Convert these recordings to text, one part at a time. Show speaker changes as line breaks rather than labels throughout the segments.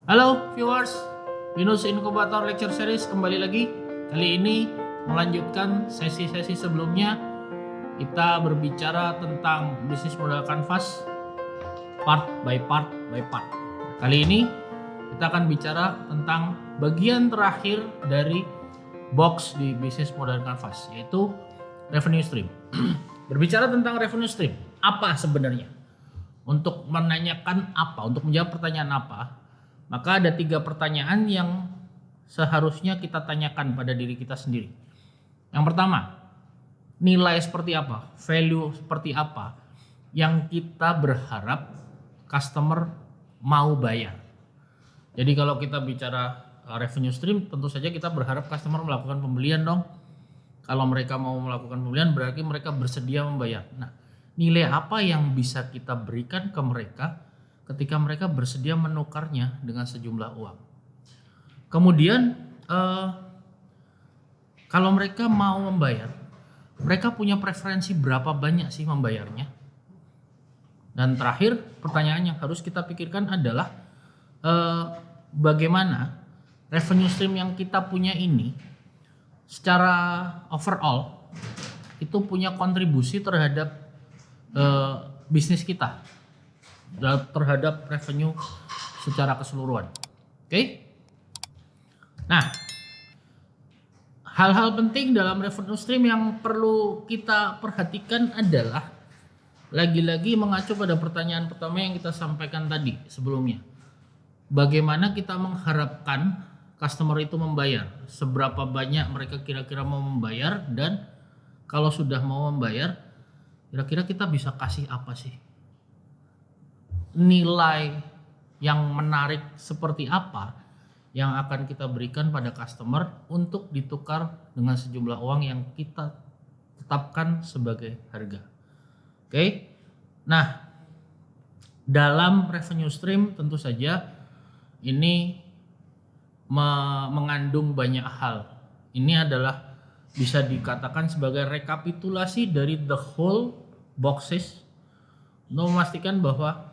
Halo viewers, Binus Inkubator Lecture Series kembali lagi. Kali ini melanjutkan sesi-sesi sebelumnya. Kita berbicara tentang bisnis modal kanvas part by part by part. Kali ini kita akan bicara tentang bagian terakhir dari box di bisnis modal kanvas, yaitu revenue stream. Berbicara tentang revenue stream, apa sebenarnya? Untuk menanyakan apa, untuk menjawab pertanyaan apa, maka ada 3 pertanyaan yang seharusnya kita tanyakan pada diri kita sendiri. Yang pertama, nilai seperti apa, value seperti apa yang kita berharap customer mau bayar. Jadi kalau kita bicara revenue stream, tentu saja kita berharap customer melakukan pembelian dong. Kalau mereka mau melakukan pembelian berarti mereka bersedia membayar. Nah, nilai apa yang bisa kita berikan ke mereka ketika mereka bersedia menukarnya dengan sejumlah uang. Kemudian kalau mereka mau membayar, mereka punya preferensi berapa banyak sih membayarnya. Dan terakhir, pertanyaan yang harus kita pikirkan adalah bagaimana revenue stream yang kita punya ini secara overall itu punya kontribusi terhadap bisnis kita, terhadap revenue secara keseluruhan. Oke? Nah, hal-hal penting dalam revenue stream yang perlu kita perhatikan adalah lagi-lagi mengacu pada pertanyaan pertama yang kita sampaikan tadi sebelumnya. Bagaimana kita mengharapkan customer itu membayar, seberapa banyak mereka kira-kira mau membayar, dan kalau sudah mau membayar, kira-kira kita bisa kasih apa sih? Nilai yang menarik seperti apa yang akan kita berikan pada customer untuk ditukar dengan sejumlah uang yang kita tetapkan sebagai harga. Oke. Nah, dalam revenue stream tentu saja ini mengandung banyak hal. Ini adalah bisa dikatakan sebagai rekapitulasi dari the whole boxes untuk memastikan bahwa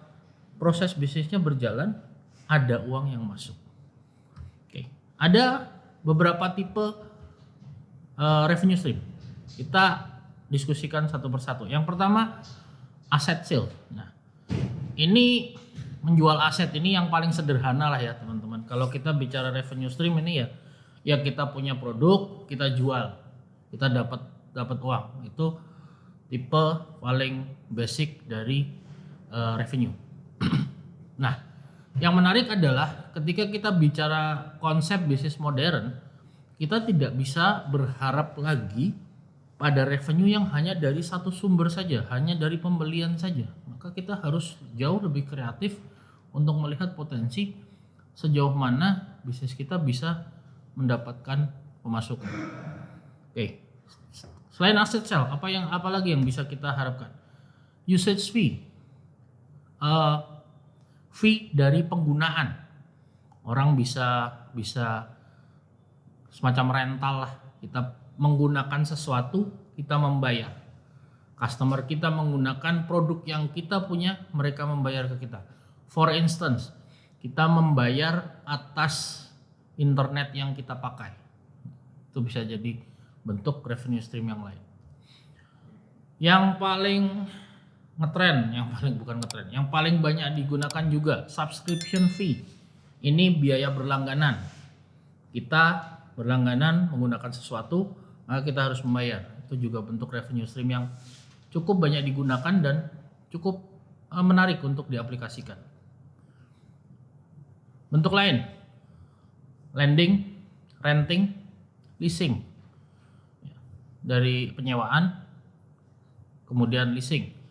proses bisnisnya berjalan, ada uang yang masuk. Oke. Ada beberapa tipe revenue stream. Kita diskusikan satu persatu. Yang pertama, asset sale. Nah, ini menjual aset, ini yang paling sederhana lah ya teman-teman. Kalau kita bicara revenue stream ini ya kita punya produk, kita jual, kita dapat uang. Itu tipe paling basic dari revenue. Nah, yang menarik adalah ketika kita bicara konsep bisnis modern, kita tidak bisa berharap lagi pada revenue yang hanya dari satu sumber saja, hanya dari pembelian saja. Maka kita harus jauh lebih kreatif untuk melihat potensi sejauh mana bisnis kita bisa mendapatkan pemasukan. Oke. Selain asset sale, apa lagi yang bisa kita harapkan? Usage fee. Fee dari penggunaan. Orang bisa semacam rental lah. Kita menggunakan sesuatu, kita membayar. Customer kita menggunakan produk yang kita punya, mereka membayar ke kita. For instance, kita membayar atas internet yang kita pakai. Itu bisa jadi bentuk revenue stream yang lain. Yang paling yang paling banyak digunakan juga subscription fee. Ini biaya berlangganan. Kita berlangganan menggunakan sesuatu, maka kita harus membayar. Itu juga bentuk revenue stream yang cukup banyak digunakan dan cukup menarik untuk diaplikasikan. Bentuk lain, lending, renting, leasing. Dari penyewaan, kemudian leasing.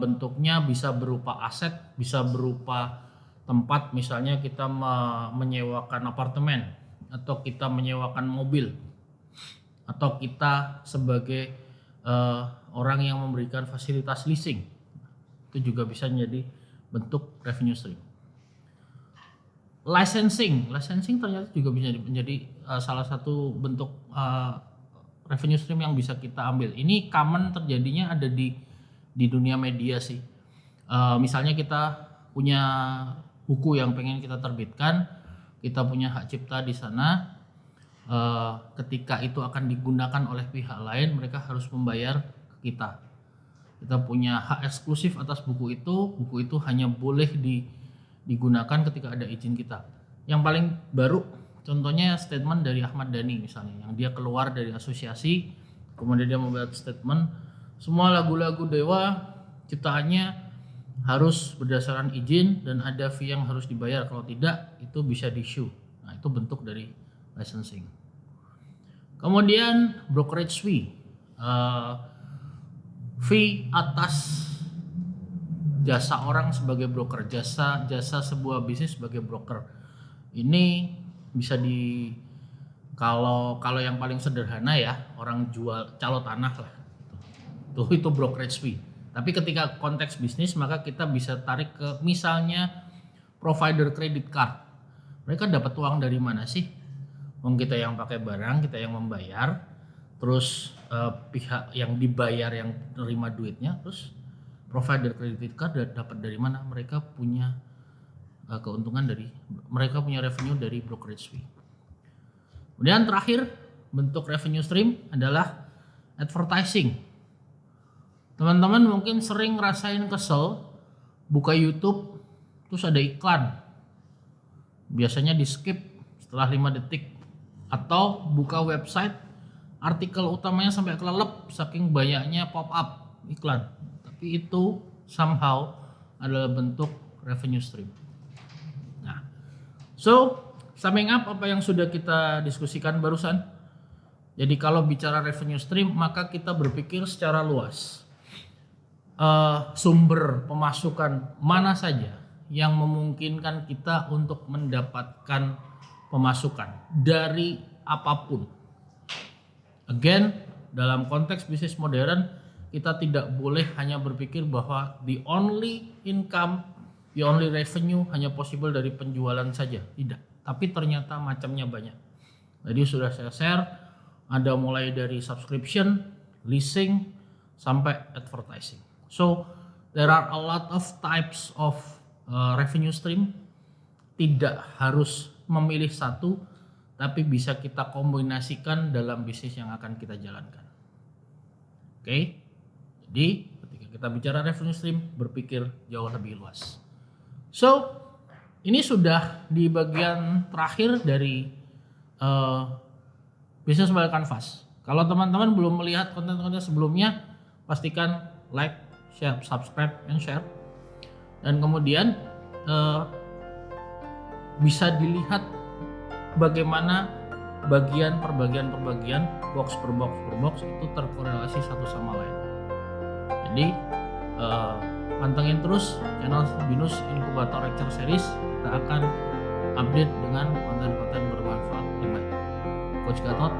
Bentuknya bisa berupa aset, bisa berupa tempat, misalnya kita menyewakan apartemen, atau kita menyewakan mobil, atau kita sebagai orang yang memberikan fasilitas leasing. Itu juga bisa menjadi bentuk revenue stream. Licensing ternyata juga bisa menjadi salah satu bentuk revenue stream yang bisa kita ambil. Ini common terjadinya ada di dunia media sih. Misalnya kita punya buku yang pengen kita terbitkan, kita punya hak cipta di sana. Ketika itu akan digunakan oleh pihak lain, mereka harus membayar ke kita. Kita punya hak eksklusif atas buku itu hanya boleh digunakan ketika ada izin kita. Yang paling baru contohnya statement dari Ahmad Dhani misalnya, yang dia keluar dari asosiasi, kemudian dia membuat statement, semua lagu-lagu Dewa ciptaannya harus berdasarkan izin dan ada fee yang harus dibayar, kalau tidak itu bisa di-sue. Nah, itu bentuk dari licensing. Kemudian brokerage fee, fee atas jasa orang sebagai broker, jasa sebuah bisnis sebagai broker. Ini bisa kalau yang paling sederhana ya, orang jual calo tanah lah, itu brokerage fee. Tapi ketika konteks bisnis, maka kita bisa tarik ke misalnya provider credit card. Mereka dapat uang dari mana sih? Kita yang pakai barang, kita yang membayar, terus pihak yang dibayar yang terima duitnya, terus provider credit card dapat dari mana? Mereka punya keuntungan mereka punya revenue dari brokerage fee. Kemudian terakhir bentuk revenue stream adalah advertising. Teman-teman mungkin sering ngerasain kesel buka YouTube terus ada iklan, biasanya di skip setelah 5 detik, atau buka website artikel utamanya sampai kelelep saking banyaknya pop up iklan, tapi itu somehow adalah bentuk revenue stream. Nah, so summing up apa yang sudah kita diskusikan barusan. Jadi kalau bicara revenue stream, maka kita berpikir secara luas. Sumber pemasukan mana saja yang memungkinkan kita untuk mendapatkan pemasukan dari apapun. Again, dalam konteks bisnis modern, kita tidak boleh hanya berpikir bahwa the only income, the only revenue hanya possible dari penjualan saja. Tidak, tapi ternyata macamnya banyak. Jadi sudah saya share, ada mulai dari subscription, leasing, sampai advertising. So, there are a lot of types of revenue stream. Tidak harus memilih satu, tapi bisa kita kombinasikan dalam bisnis yang akan kita jalankan. Oke, jadi ketika kita bicara revenue stream, berpikir jauh lebih luas. So, ini sudah di bagian terakhir dari bisnis by Canvas. Kalau teman-teman belum melihat konten-konten sebelumnya, pastikan like, share, subscribe, and share. Dan kemudian bisa dilihat bagaimana bagian per bagian, box per box itu terkorelasi satu sama lain. Jadi pantengin terus channel Binus Inkubator Lecture Series. Kita akan update dengan konten-konten bermanfaat. Coach Gatot